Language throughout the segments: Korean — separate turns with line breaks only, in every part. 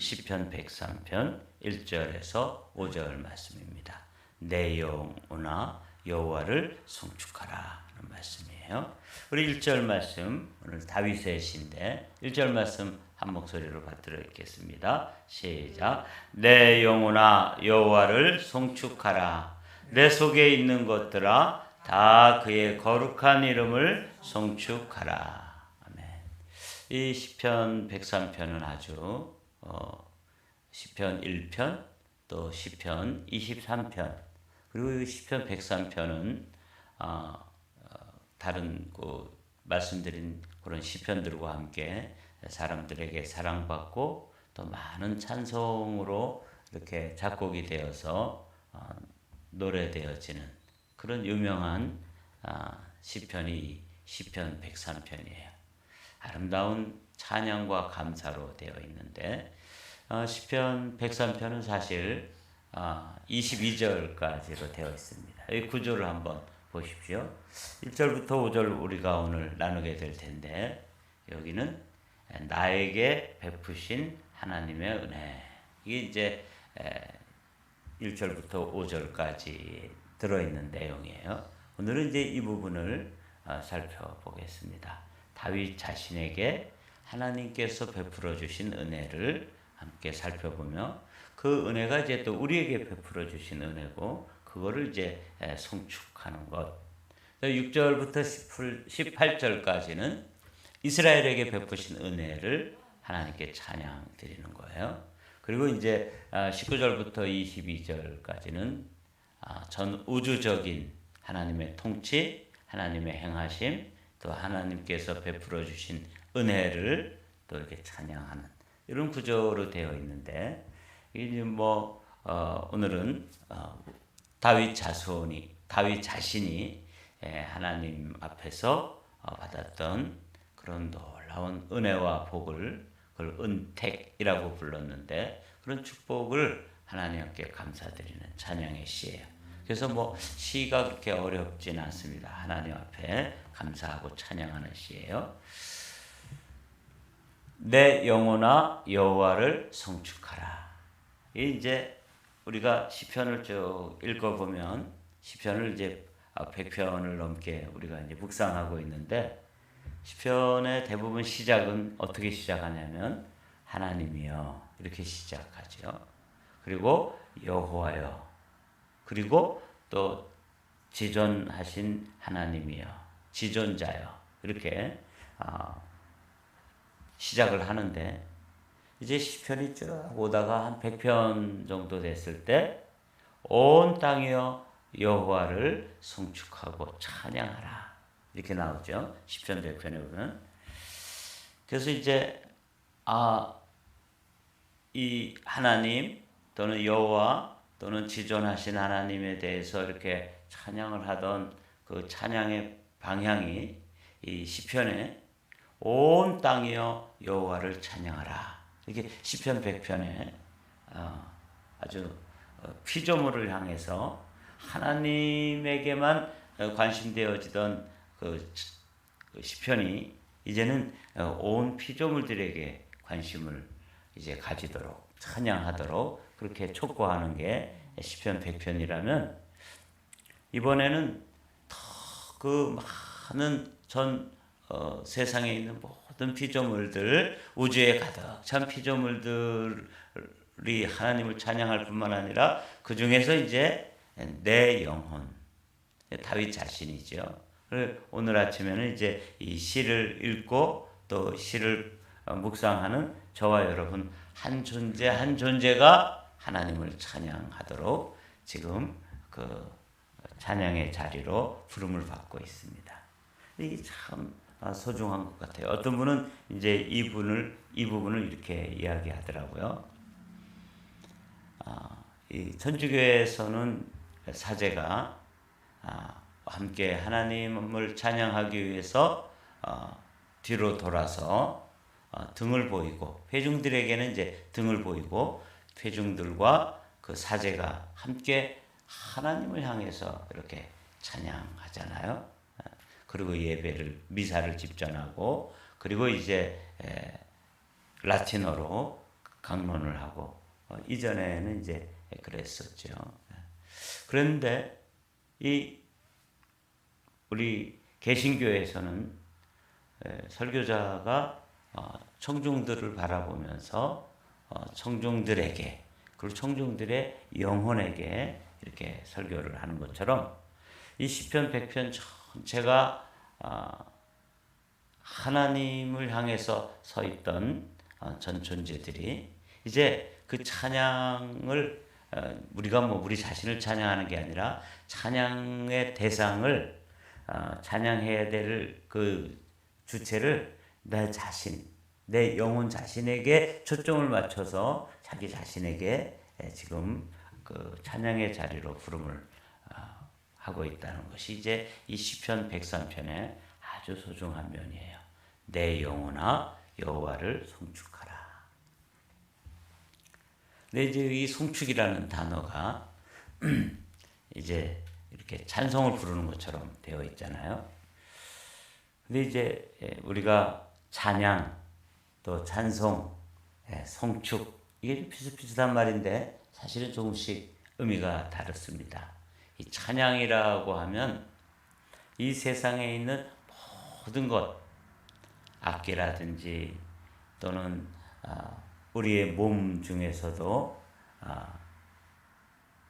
시편 103편 1절에서 5절 말씀입니다. 내 영혼아 여호와를 송축하라 하는 말씀이에요. 우리 1절 말씀 오늘 다윗의 시인데 1절 말씀 한 목소리로 받들어 읽겠습니다. 시작. 내 영혼아 여호와를 송축하라. 내 속에 있는 것들아 다 그의 거룩한 이름을 송축하라. 아멘. 이 시편 103편은 아주 시편 1편 또 시편 23편 그리고 시편 103편은 다른 말씀드린 그런 시편들과 함께 사람들에게 사랑받고 또 많은 찬송으로 이렇게 작곡이 되어서 노래되어지는 그런 유명한 시편이 시편 103편이에요. 아름다운 찬양과 감사로 되어 있는데 시편 103편은 사실 22절까지로 되어 있습니다. 이 구조를 한번 보십시오. 1절부터 5절 우리가 오늘 나누게 될 텐데 여기는 나에게 베푸신 하나님의 은혜, 이게 이제 1절부터 5절까지 들어있는 내용이에요. 오늘은 이제 이 부분을 살펴보겠습니다. 다윗 자신에게 하나님께서 베풀어 주신 은혜를 함께 살펴보며 그 은혜가 이제 또 우리에게 베풀어 주신 은혜고 그거를 이제 송축하는 것. 6절부터 18절까지는 이스라엘에게 베푸신 은혜를 하나님께 찬양 드리는 거예요. 그리고 이제 19절부터 22절까지는 전 우주적인 하나님의 통치, 하나님의 행하심, 또 하나님께서 베풀어 주신 은혜를 또 이렇게 찬양하는 이런 구조로 되어 있는데, 이제 오늘은 다윗 자신이 하나님 앞에서 받았던 그런 놀라운 은혜와 복을, 그걸 은택이라고 불렀는데 그런 축복을 하나님께 감사드리는 찬양의 시예요. 그래서 시가 그렇게 어렵진 않습니다. 하나님 앞에 감사하고 찬양하는 시예요. 내 영혼아 여호와를 송축하라. 이제 우리가 시편을 쭉 읽어보면 시편을 이제 100편을 넘게 우리가 이제 묵상하고 있는데 시편의 대부분 시작은 어떻게 시작하냐면 하나님이여 이렇게 시작하죠. 그리고 여호와여, 그리고 또 지존하신 하나님이여, 지존자여 이렇게 시작을 하는데 이제 시편이 쭉 오다가 한 100편 정도 됐을 때 온 땅이여 여호와를 송축하고 찬양하라 이렇게 나오죠. 시편 100편에 보면. 그래서 이제 이 하나님 또는 여호와 또는 지존하신 하나님에 대해서 이렇게 찬양을 하던 그 찬양의 방향이 이 시편에 온 땅이여 여호와를 찬양하라 이게 시편 100편에 아주 피조물을 향해서 하나님에게만 관심되어지던 그 시편이 이제는 온 피조물들에게 관심을 이제 가지도록 찬양하도록 그렇게 촉구하는 게 시편 100편이라면 이번에는 더 그 많은 세상에 있는 모든 피조물들, 우주에 가득 찬 피조물들이 하나님을 찬양할 뿐만 아니라 그 중에서 이제 내 영혼, 다윗 자신이죠. 오늘 아침에는 이제 이 시를 읽고 또 시를 묵상하는 저와 여러분 한 존재 한 존재가 하나님을 찬양하도록 지금 그 찬양의 자리로 부름을 받고 있습니다. 이게 참 소중한 것 같아요. 어떤 분은 이제 이 부분을 이렇게 이야기하더라고요. 이 천주교에서는 사제가 함께 하나님을 찬양하기 위해서 뒤로 돌아서 등을 보이고, 회중들에게는 이제 등을 보이고 회중들과 그 사제가 함께 하나님을 향해서 이렇게 찬양하잖아요. 그리고 미사를 집전하고, 그리고 이제 라틴어로 강론을 하고 이전에는 이제 그랬었죠. 그런데 이 우리 개신교에서는 설교자가 청중들을 바라보면서 청중들에게 그리고 청중들의 영혼에게 이렇게 설교를 하는 것처럼 이 시편 100편 전체가 하나님을 향해서 서 있던 전 존재들이 이제 그 찬양을 우리가 뭐 우리 자신을 찬양하는 게 아니라 찬양의 대상을 찬양해야 될 그 주체를 내 자신, 내 영혼 자신에게 초점을 맞춰서 자기 자신에게 지금 그 찬양의 자리로 부름을 하고 있다는 것이 이제 이 시편 103편의 아주 소중한 면이에요. 내 영혼아 여호와를 송축하라. 근데 이제 이 송축이라는 단어가 이제 이렇게 찬송을 부르는 것처럼 되어 있잖아요. 근데 이제 우리가 찬양, 또 찬송, 송축 이게 비슷비슷한 말인데 사실은 조금씩 의미가 다릅니다. 이 찬양이라고 하면 이 세상에 있는 모든 것, 악기라든지 또는 우리의 몸 중에서도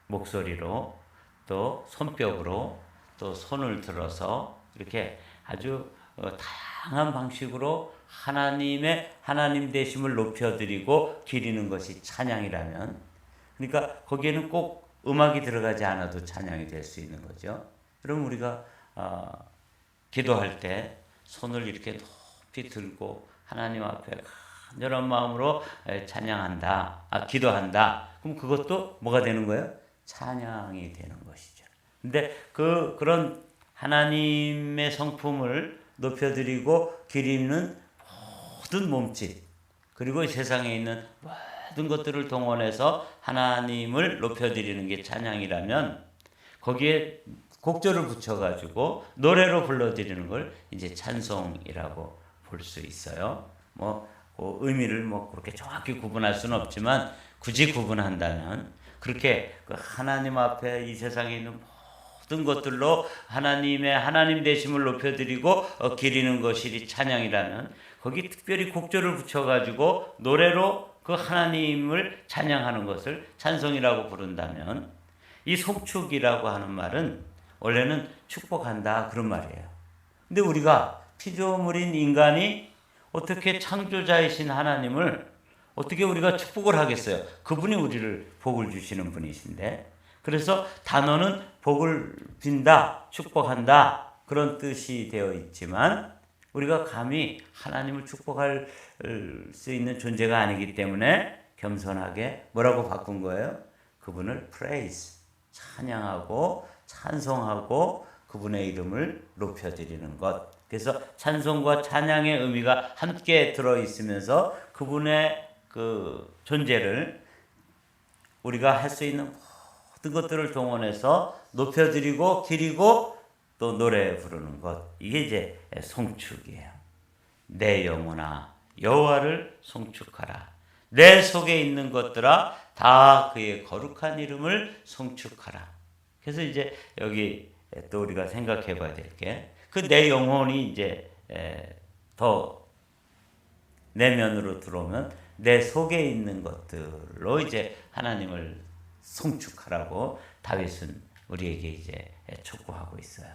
목소리로 또 손뼉으로 또 손을 들어서 이렇게 아주 다양한 방식으로 하나님 되심을 높여드리고 기리는 것이 찬양이라면, 그러니까 거기에는 꼭 음악이 들어가지 않아도 찬양이 될 수 있는 거죠. 그럼 우리가 기도할 때 손을 이렇게 높이 들고 하나님 앞에 간절한 마음으로 찬양한다, 기도한다. 그럼 그것도 뭐가 되는 거예요? 찬양이 되는 것이죠. 근데 그런 하나님의 성품을 높여드리고 기리는 모든 몸짓, 그리고 세상에 있는 모든 것들을 동원해서 하나님을 높여드리는 게 찬양이라면, 거기에 곡절을 붙여가지고 노래로 불러드리는 걸 이제 찬송이라고 볼 수 있어요. 의미를 그렇게 정확히 구분할 수는 없지만, 굳이 구분한다면 그렇게 그 하나님 앞에 이 세상에 있는 모든 것들로 하나님 되심을 높여드리고 기리는 것이 찬양이라면, 거기 특별히 곡절을 붙여가지고 노래로 그 하나님을 찬양하는 것을 찬송이라고 부른다면, 이 송축이라고 하는 말은 원래는 축복한다 그런 말이에요. 근데 우리가 피조물인 인간이 어떻게 창조자이신 하나님을 어떻게 우리가 축복을 하겠어요? 그분이 우리를 복을 주시는 분이신데, 그래서 단어는 복을 빈다, 축복한다 그런 뜻이 되어 있지만, 우리가 감히 하나님을 축복할 수 있는 존재가 아니기 때문에 겸손하게 뭐라고 바꾼 거예요? 그분을 praise, 찬양하고 찬송하고 그분의 이름을 높여드리는 것. 그래서 찬송과 찬양의 의미가 함께 들어있으면서 그분의 그 존재를 우리가 할 수 있는 모든 것들을 동원해서 높여드리고 기리고 또 노래 부르는 것, 이게 이제 송축이에요. 내 영혼아 여호와를 송축하라. 내 속에 있는 것들아 다 그의 거룩한 이름을 송축하라. 그래서 이제 여기 또 우리가 생각해 봐야 될 게, 그 내 영혼이 이제 더 내면으로 들어오면 내 속에 있는 것들로 이제 하나님을 송축하라고 다윗은 우리에게 이제 촉구하고 있어요.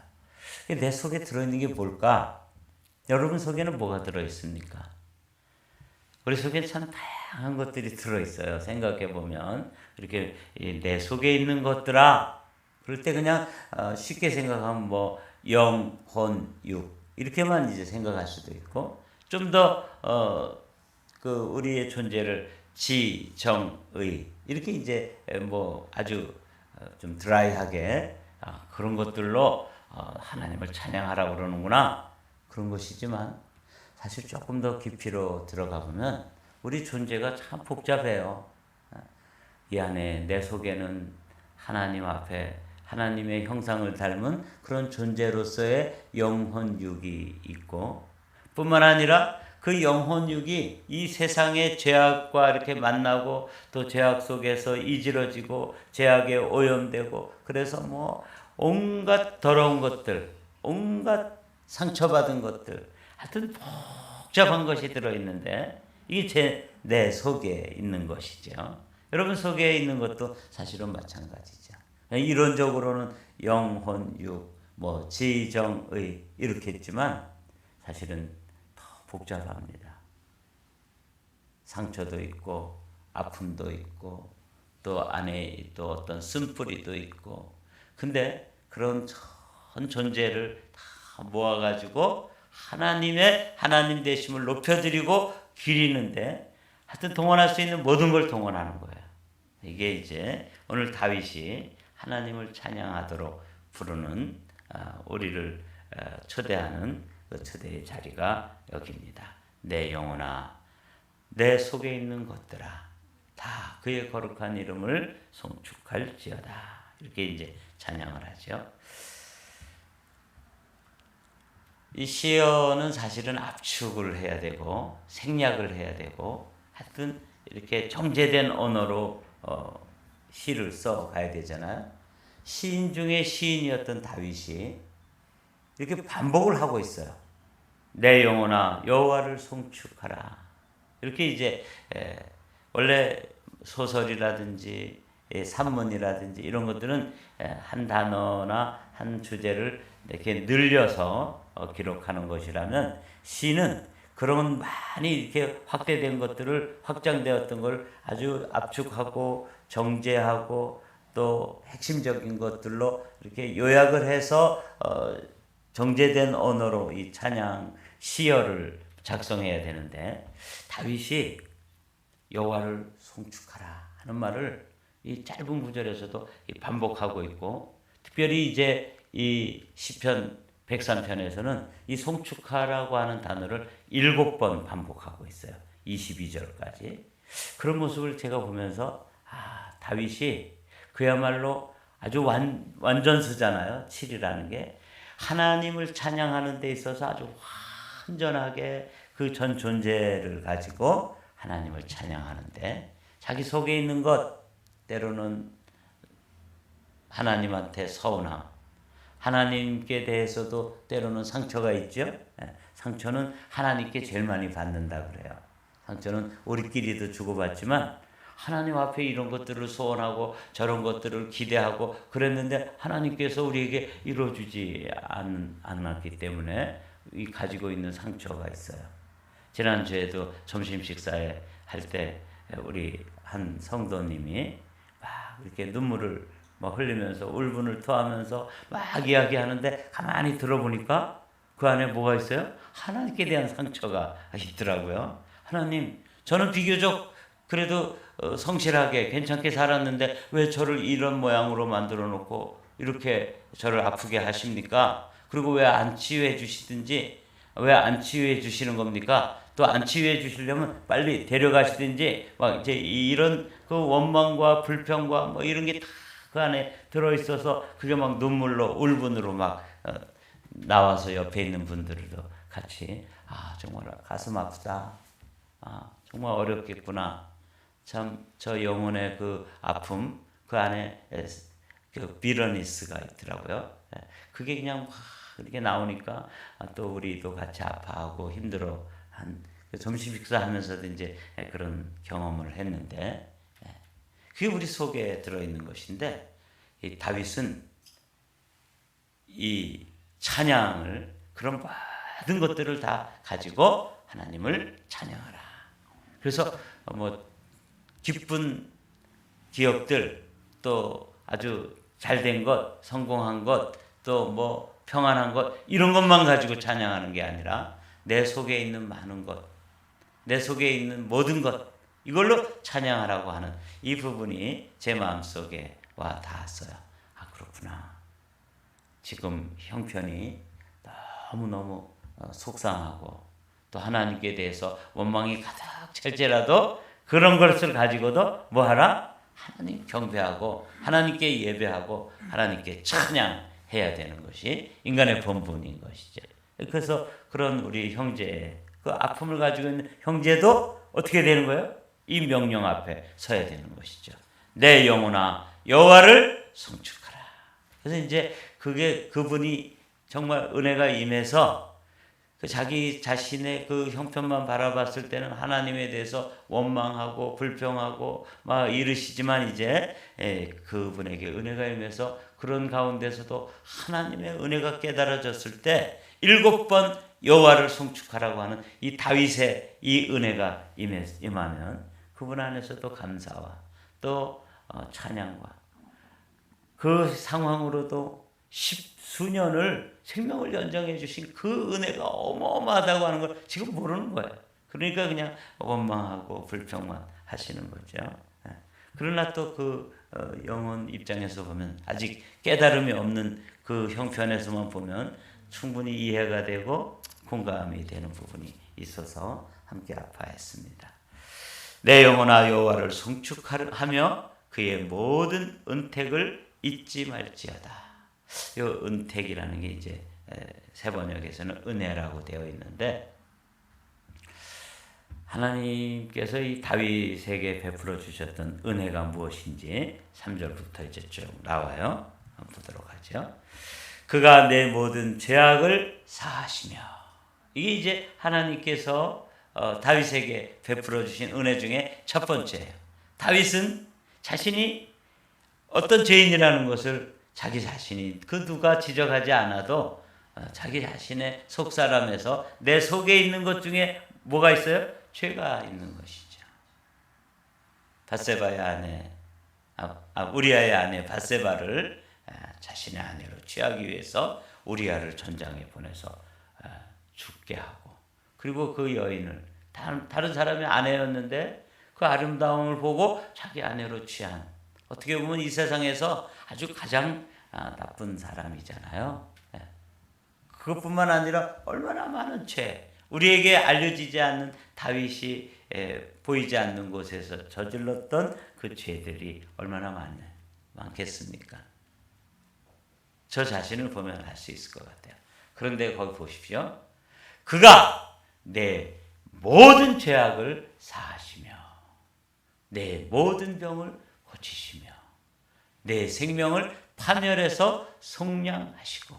내 속에 들어있는 게 뭘까? 여러분 속에는 뭐가 들어있습니까? 우리 속에 참 다양한 것들이 들어있어요. 생각해 보면 이렇게 내 속에 있는 것들아, 그럴 때 그냥 쉽게 생각하면 영, 혼, 육 이렇게만 이제 생각할 수도 있고, 좀 더 우리의 존재를 지, 정, 의 이렇게 이제 아주 좀 드라이하게 그런 것들로 하나님을 찬양하라고 그러는구나 그런 것이지만, 사실 조금 더 깊이로 들어가 보면 우리 존재가 참 복잡해요. 이 안에 내 속에는 하나님 앞에 하나님의 형상을 닮은 그런 존재로서의 영혼 육이 있고, 뿐만 아니라 그 영혼육이 이 세상의 죄악과 이렇게 만나고 또 죄악 속에서 이지러지고 죄악에 오염되고 그래서 뭐 온갖 더러운 것들, 온갖 상처받은 것들, 하여튼 복잡한 것이 들어있는데 이게 내 속에 있는 것이죠. 여러분 속에 있는 것도 사실은 마찬가지죠. 이론적으로는 영혼, 육, 뭐 지정의 이렇게 있지만 사실은 더 복잡합니다. 상처도 있고 아픔도 있고 또 안에 또 어떤 쓴뿌리도 있고 근데 그런 전 존재를 다 모아가지고 하나님 되심을 높여드리고 기리는데 하여튼 동원할 수 있는 모든 걸 동원하는 거예요. 이게 이제 오늘 다윗이 하나님을 찬양하도록 부르는 우리를 초대하는 그 초대의 자리가 여기입니다. 내 영혼아 내 속에 있는 것들아 다 그의 거룩한 이름을 송축할지어다. 이렇게 이제 찬양을 하죠. 이 시어는 사실은 압축을 해야 되고 생략을 해야 되고 하여튼 이렇게 정제된 언어로 시를 써 가야 되잖아요. 시인 중에 시인이었던 다윗이 이렇게 반복을 하고 있어요. 내 영혼아 여호와를 송축하라. 이렇게 이제 원래 소설이라든지 산문이라든지 이런 것들은 한 단어나 한 주제를 이렇게 늘려서 기록하는 것이라면 시는 그런 많이 이렇게 확대된 것들을 확장되었던 걸 아주 압축하고 정제하고 또 핵심적인 것들로 이렇게 요약을 해서 정제된 언어로 이 찬양 시어를 작성해야 되는데 다윗이 여호와를 송축하라 하는 말을 이 짧은 구절에서도 반복하고 있고 특별히 이제 이 시편 103편에서는 이 송축하라고 하는 단어를 7번 반복하고 있어요. 22절까지. 그런 모습을 제가 보면서 다윗이 그야말로 아주 완전수잖아요. 7이라는 게. 하나님을 찬양하는 데 있어서 아주 완전하게 그 전 존재를 가지고 하나님을 찬양하는데 자기 속에 있는 것 때로는 하나님한테 서운함 하나님께 대해서도 때로는 상처가 있죠. 상처는 하나님께 제일 많이 받는다 그래요. 상처는 우리끼리도 주고받지만 하나님 앞에 이런 것들을 소원하고 저런 것들을 기대하고 그랬는데 하나님께서 우리에게 이루어주지 않았기 때문에 가지고 있는 상처가 있어요. 지난주에도 점심 식사에 할 때 우리 한 성도님이 막 이렇게 눈물을 막 흘리면서 울분을 토하면서 막 이야기하는데 가만히 들어보니까 그 안에 뭐가 있어요? 하나님께 대한 상처가 있더라고요. 하나님, 저는 비교적 그래도 성실하게 괜찮게 살았는데 왜 저를 이런 모양으로 만들어 놓고 이렇게 저를 아프게 하십니까? 그리고 왜 안 치유해 주시든지 왜 안 치유해 주시는 겁니까? 또 안 치유해 주시려면 빨리 데려가시든지 막 이제 이런 그 원망과 불평과 뭐 이런 게 다 그 안에 들어 있어서 그게 막 눈물로 울분으로 막 나와서 옆에 있는 분들도 같이 정말 가슴 아프다. 정말 어렵겠구나. 참 저 영혼의 그 아픔 그 안에 그 비러니스가 있더라고요. 그게 그냥 막 이렇게 나오니까 또 우리도 같이 아파하고 힘들어 한 점심 식사하면서도 이제 그런 경험을 했는데 그게 우리 속에 들어 있는 것인데 이 다윗은 이 찬양을 그런 모든 것들을 다 가지고 하나님을 찬양하라. 그래서 뭐 기쁜 기억들 또 아주 잘된 것, 성공한 것, 또 뭐 평안한 것 이런 것만 가지고 찬양하는 게 아니라 내 속에 있는 많은 것, 내 속에 있는 모든 것 이걸로 찬양하라고 하는 이 부분이 제 마음속에 와 닿았어요. 그렇구나. 지금 형편이 너무너무 속상하고 또 하나님께 대해서 원망이 가득 찰지라도 그런 것을 가지고도 뭐하라? 하나님 경배하고 하나님께 예배하고 하나님께 찬양해야 되는 것이 인간의 본분인 것이죠. 그래서 그런 우리 형제의 그 아픔을 가지고 있는 형제도 어떻게 되는 거예요? 이 명령 앞에 서야 되는 것이죠. 내 영혼아 여호와를 송축하라. 그래서 이제 그게 그분이 정말 은혜가 임해서 그 자기 자신의 그 형편만 바라봤을 때는 하나님에 대해서 원망하고 불평하고 막 이르시지만 이제 그분에게 은혜가 임해서 그런 가운데서도 하나님의 은혜가 깨달아졌을 때 7번 여호와를 송축하라고 하는 이 다윗의 이 은혜가 임하면 그분 안에서도 감사와 또 찬양과 그 상황으로도 십수년을 생명을 연장해 주신 그 은혜가 어마어마하다고 하는 걸 지금 모르는 거예요. 그러니까 그냥 원망하고 불평만 하시는 거죠. 그러나 또 그 영혼 입장에서 보면 아직 깨달음이 없는 그 형편에서만 보면 충분히 이해가 되고 공감이 되는 부분이 있어서 함께 아파했습니다. 내 영혼아 여호와를 송축하며 그의 모든 은택을 잊지 말지어다. 이 은택이라는 게 이제 세번역에서는 은혜라고 되어 있는데 하나님께서 이 다윗에게 베풀어 주셨던 은혜가 무엇인지 3절부터 이제 쭉 나와요. 한번 보도록 하죠. 그가 내 모든 죄악을 사하시며 이게 이제 하나님께서 다윗에게 베풀어 주신 은혜 중에 첫 번째예요. 다윗은 자신이 어떤 죄인이라는 것을 자기 자신이 그 누가 지적하지 않아도 자기 자신의 속사람에서 내 속에 있는 것 중에 뭐가 있어요? 죄가 있는 것이죠. 바세바의 아내, 우리아의 아내 바세바를 자신의 아내로 취하기 위해서 우리아를 전장에 보내서 죽게 하고 그리고 그 여인을 다른 사람의 아내였는데 그 아름다움을 보고 자기 아내로 취한 어떻게 보면 이 세상에서 아주 가장 나쁜 사람이잖아요. 그것뿐만 아니라 얼마나 많은 죄, 우리에게 알려지지 않는 다윗이 보이지 않는 곳에서 저질렀던 그 죄들이 얼마나 많겠습니까? 저 자신을 보면 알 수 있을 것 같아요. 그런데 거기 보십시오. 그가 내 모든 죄악을 사하시며 내 모든 병을 고치시며 내 생명을 파멸해서 속량하시고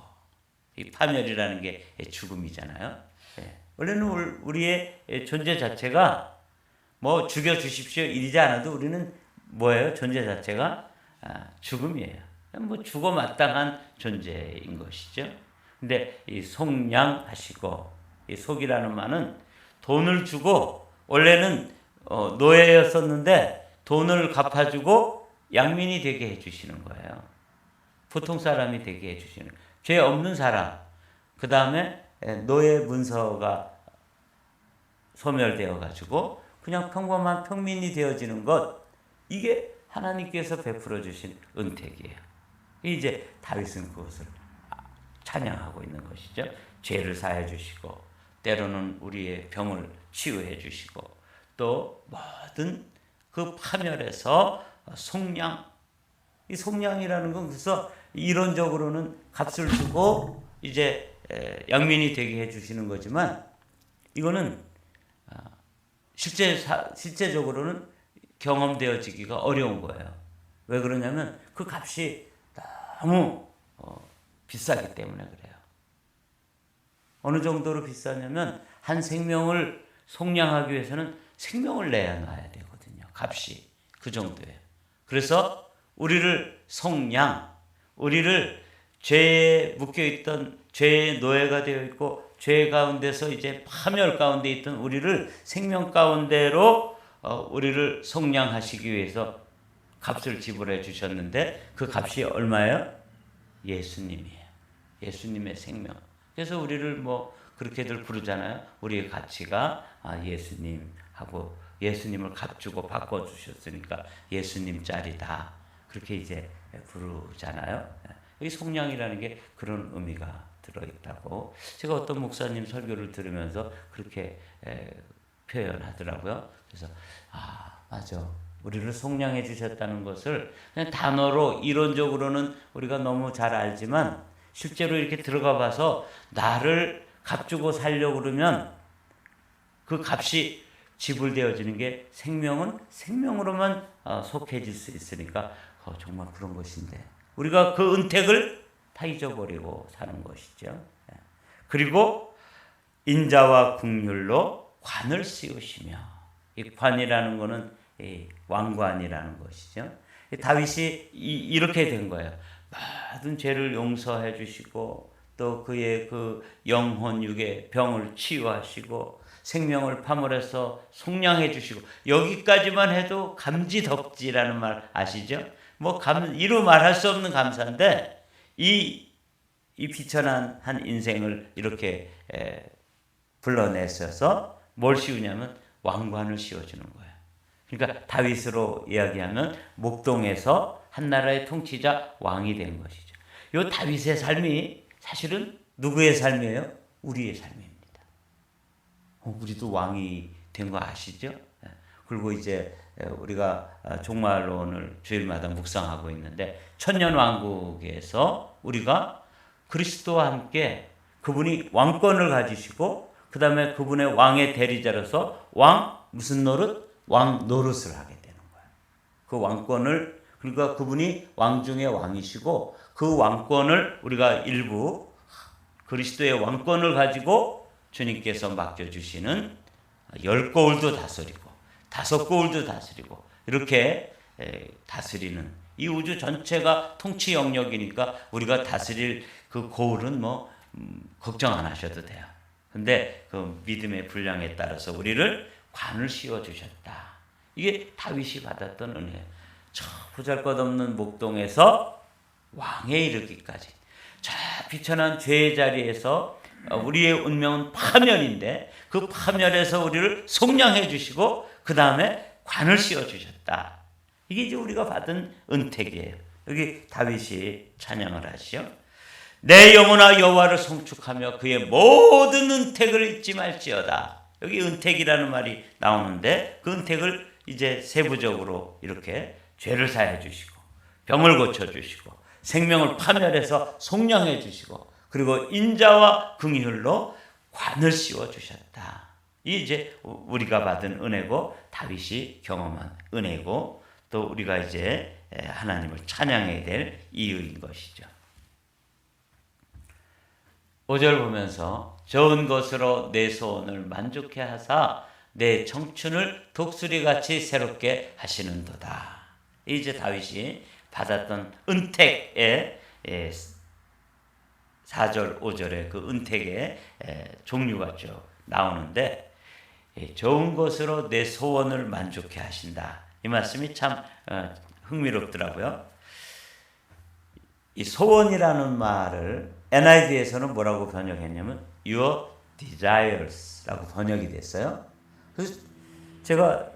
이 파멸이라는 게 죽음이잖아요. 원래는 우리의 존재 자체가 뭐 죽여주십시오 이러지 않아도 우리는 뭐예요? 존재 자체가 죽음이에요. 뭐 죽어 마땅한 존재인 것이죠. 근데 이 속량하시고 이 속이라는 말은 돈을 주고 원래는 노예였었는데 돈을 갚아주고 양민이 되게 해주시는 거예요. 보통 사람이 되게 해주시는 거예요. 죄 없는 사람 그 다음에 노예 문서가 소멸되어 가지고 그냥 평범한 평민이 되어지는 것 이게 하나님께서 베풀어 주신 은택이에요. 이제 다윗은 그것을 찬양하고 있는 것이죠. 죄를 사해 주시고 때로는 우리의 병을 치유해 주시고 또 모든 그 파멸에서 속량 이 속량이라는 건 그래서 이론적으로는 값을 주고 이제 양민이 되게 해주시는 거지만 이거는 실제적으로는 경험되어지기가 어려운 거예요. 왜 그러냐면 그 값이 너무 비싸기 때문에 그래요. 어느 정도로 비싸냐면 한 생명을 속량하기 위해서는 생명을 내놔야 되거든요. 값이 그 정도예요. 그래서 우리를 속량, 우리를 죄에 묶여있던 죄의 노예가 되어 있고 죄 가운데서 이제 파멸 가운데 있던 우리를 생명 가운데로 우리를 속량하시기 위해서 값을 지불해 주셨는데 그 값이 얼마예요? 예수님이에요. 예수님의 생명. 그래서 우리를 뭐 그렇게들 부르잖아요. 우리의 가치가 예수님하고 예수님을 값주고 바꿔주셨으니까 예수님 짤이다. 그렇게 이제 부르잖아요. 이 속량이라는 게 그런 의미가 들어있다고 제가 어떤 목사님 설교를 들으면서 그렇게 표현하더라고요. 그래서 맞아. 우리를 속량해 주셨다는 것을 그냥 단어로 이론적으로는 우리가 너무 잘 알지만 실제로 이렇게 들어가 봐서 나를 값주고 살려고 그러면 그 값이 지불되어지는 게 생명은 생명으로만 속해질 수 있으니까 정말 그런 것인데 우리가 그 은택을 다 잊어버리고 사는 것이죠. 그리고 인자와 긍휼로 관을 씌우시며, 이 관이라는 것은 왕관이라는 것이죠. 다윗이 이렇게 된 거예요. 모든 죄를 용서해 주시고 또 그의 그 영혼 육의 병을 치유하시고 생명을 파멸해서 속량해 주시고, 여기까지만 해도 감지덕지라는 말 아시죠? 이루 말할 수 없는 감사인데 이 비천한 한 인생을 이렇게 불러내셔서 뭘 씌우냐면 왕관을 씌워주는 거예요. 그러니까 다윗으로 이야기하면 목동에서 한 나라의 통치자 왕이 된 것이죠. 이 다윗의 삶이 사실은 누구의 삶이에요? 우리의 삶입니다. 우리도 왕이 된 거 아시죠? 그리고 이제 우리가 종말로 오늘 주일마다 묵상하고 있는데 천년왕국에서 우리가 그리스도와 함께 그분이 왕권을 가지시고 그 다음에 그분의 왕의 대리자로서 무슨 노릇? 왕 노릇을 하게 되는 거예요. 그 왕권을, 그러니까 그분이 왕 중에 왕이시고 그 왕권을 우리가 일부 그리스도의 왕권을 가지고 주님께서 맡겨주시는 10거울도 다스리고 5거울도 다스리고 이렇게 다스리는 이 우주 전체가 통치 영역이니까 우리가 다스릴 그 거울은 걱정 안 하셔도 돼요. 근데 그 믿음의 분량에 따라서 우리를 관을 씌워주셨다. 이게 다윗이 받았던 은혜예요. 저 보잘것없는 목동에서 왕에 이르기까지, 저 비천한 죄의 자리에서 우리의 운명은 파멸인데 그 파멸에서 우리를 속량해 주시고 그 다음에 관을 씌워주셨다. 이게 이제 우리가 받은 은택이에요. 여기 다윗이 찬양을 하시죠. 내 영혼아 여호와를 송축하며 그의 모든 은택을 잊지 말지어다. 여기 은택이라는 말이 나오는데 그 은택을 이제 세부적으로 이렇게 죄를 사해 주시고 병을 고쳐 주시고 생명을 파멸해서 속량해 주시고 그리고 인자와 긍휼로 관을 씌워 주셨다. 이 이제 우리가 받은 은혜고 다윗이 경험한 은혜고 또 우리가 이제 하나님을 찬양해야 될 이유인 것이죠. 5절 보면서 좋은 것으로 내 소원을 만족해 하사 내 청춘을 독수리같이 새롭게 하시는도다. 이제 다윗이 받았던 은택의 4절 5절의 그 은택의 종류가 쭉 나오는데 좋은 것으로 내 소원을 만족해 하신다. 이 말씀이 참 흥미롭더라고요. 이 소원이라는 말을 NIV에서는 뭐라고 번역했냐면 Your Desires라고 번역이 됐어요. 그래서 제가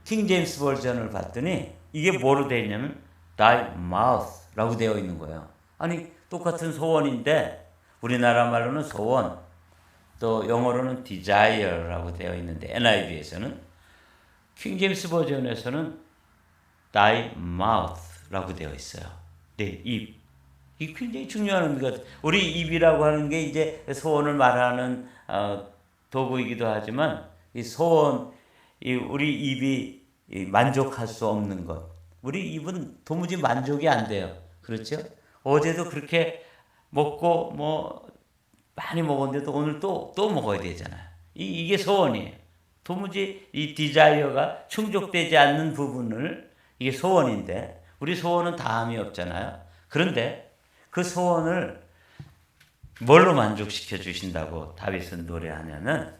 킹 제임스 버전을 봤더니 이게 뭐로 되어 있냐면 Thy Mouth라고 되어 있는 거예요. 아니 똑같은 소원인데 우리나라 말로는 소원, 또 영어로는 Desire라고 되어 있는데 NIV에서는 킹 제임스 버전에서는 Thy Mouth라고 되어 있어요. 네, 입. 이 굉장히 중요한 의미가, 우리 입이라고 하는 게 이제 소원을 말하는 도구이기도 하지만 이 소원, 우리 입이 만족할 수 없는 것. 우리 입은 도무지 만족이 안 돼요. 그렇죠? 어제도 그렇게 먹고 많이 먹었는데도 오늘 또 먹어야 되잖아요. 이게 소원이에요. 도무지 이 디자이어가 충족되지 않는 부분을, 이게 소원인데 우리 소원은 다함이 없잖아요. 그런데 그 소원을 뭘로 만족시켜 주신다고 다윗은 노래하냐면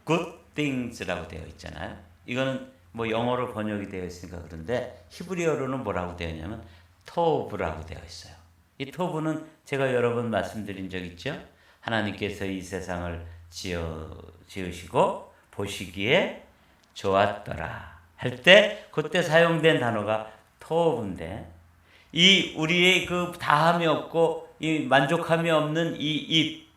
good things라고 되어 있잖아요. 이거는 영어로 번역이 되어 있으니까 그런데 히브리어로는 뭐라고 되어 있냐면 토브라고 되어 있어요. 이 토브는 제가 여러 번 말씀드린 적 있죠. 하나님께서 이 세상을 지으시고 보시기에 좋았더라 할 때 그때 사용된 단어가 토브인데, 이 우리의 그 다함이 없고 이 만족함이 없는 이 입,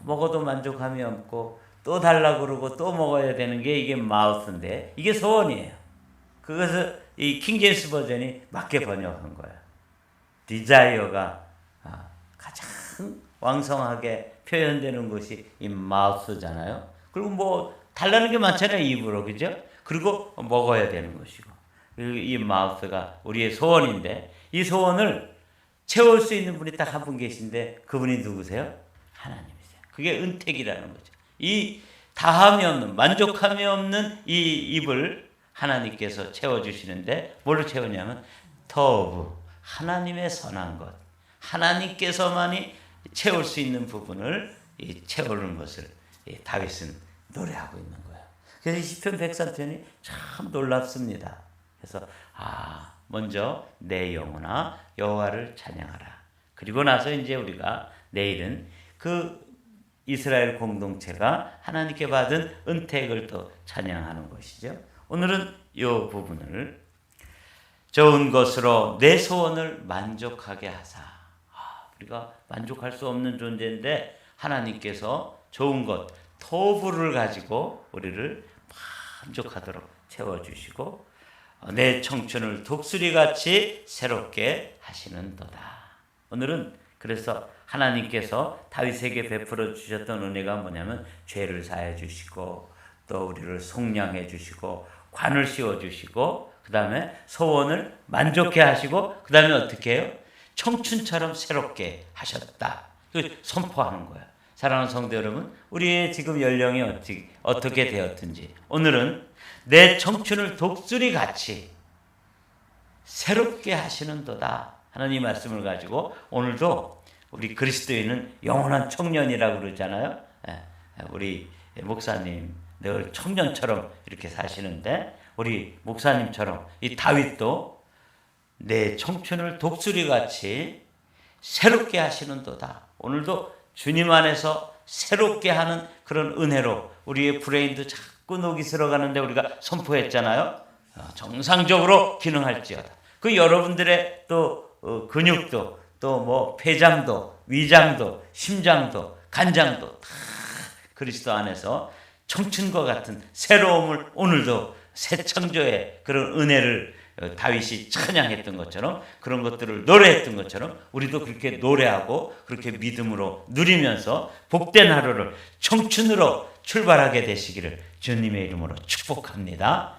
먹어도 만족함이 없고 또 달라 그러고 또 먹어야 되는 게 이게 마우스인데 이게 소원이에요. 그것을 이 킹제임스 버전이 맞게 번역한 거예요. 디자이어가 가장 왕성하게 표현되는 것이 이 마우스잖아요. 그리고 뭐 달라는 게 많잖아요, 입으로. 그죠? 그리고 먹어야 되는 것이고. 이 마우스가 우리의 소원인데 이 소원을 채울 수 있는 분이 딱 한 분 계신데 그분이 누구세요? 하나님이세요. 그게 은택이라는 거죠. 이 다함이 없는, 만족함이 없는 이 입을 하나님께서 채워주시는데 뭘로 채우냐면 터브, 하나님의 선한 것, 하나님께서만이 채울 수 있는 부분을 채우는 것을 다윗은 노래하고 있는 거예요. 그래서 시편 103편이 참 놀랍습니다. 그래서 먼저 내 영혼아 여호와를 찬양하라. 그리고 나서 이제 우리가 내일은 그 이스라엘 공동체가 하나님께 받은 은택을 또 찬양하는 것이죠. 오늘은 이 부분을 좋은 것으로 내 소원을 만족하게 하사. 우리가 만족할 수 없는 존재인데 하나님께서 좋은 것, 토부를 가지고 우리를 만족하도록 채워주시고 내 청춘을 독수리같이 새롭게 하시는도다. 오늘은 그래서 하나님께서 다윗에게 베풀어 주셨던 은혜가 뭐냐면 죄를 사해 주시고 또 우리를 속량해 주시고 관을 씌워 주시고 그 다음에 소원을 만족해 하시고 그 다음에 어떻게 해요? 청춘처럼 새롭게 하셨다. 선포하는 거예요. 사랑하는 성도 여러분, 우리의 지금 연령이 어떻게 되었든지 오늘은 내 청춘을 독수리같이 새롭게 하시는도다. 하나님 말씀을 가지고 오늘도 우리 그리스도인은 영원한 청년이라고 그러잖아요. 우리 목사님 늘 청년처럼 이렇게 사시는데 우리 목사님처럼 이 다윗도 내 청춘을 독수리같이 새롭게 하시는도다. 오늘도 주님 안에서 새롭게 하는 그런 은혜로 우리의 브레인도 자꾸 녹이 들어가는데 우리가 선포했잖아요. 정상적으로 기능할지어다. 그 여러분들의 또 근육도 또 뭐 폐장도 위장도 심장도 간장도 다 그리스도 안에서 청춘과 같은 새로움을 오늘도 새 창조의 그런 은혜를 다윗이 찬양했던 것처럼 그런 것들을 노래했던 것처럼 우리도 그렇게 노래하고 그렇게 믿음으로 누리면서 복된 하루를 청춘으로 출발하게 되시기를 주님의 이름으로 축복합니다.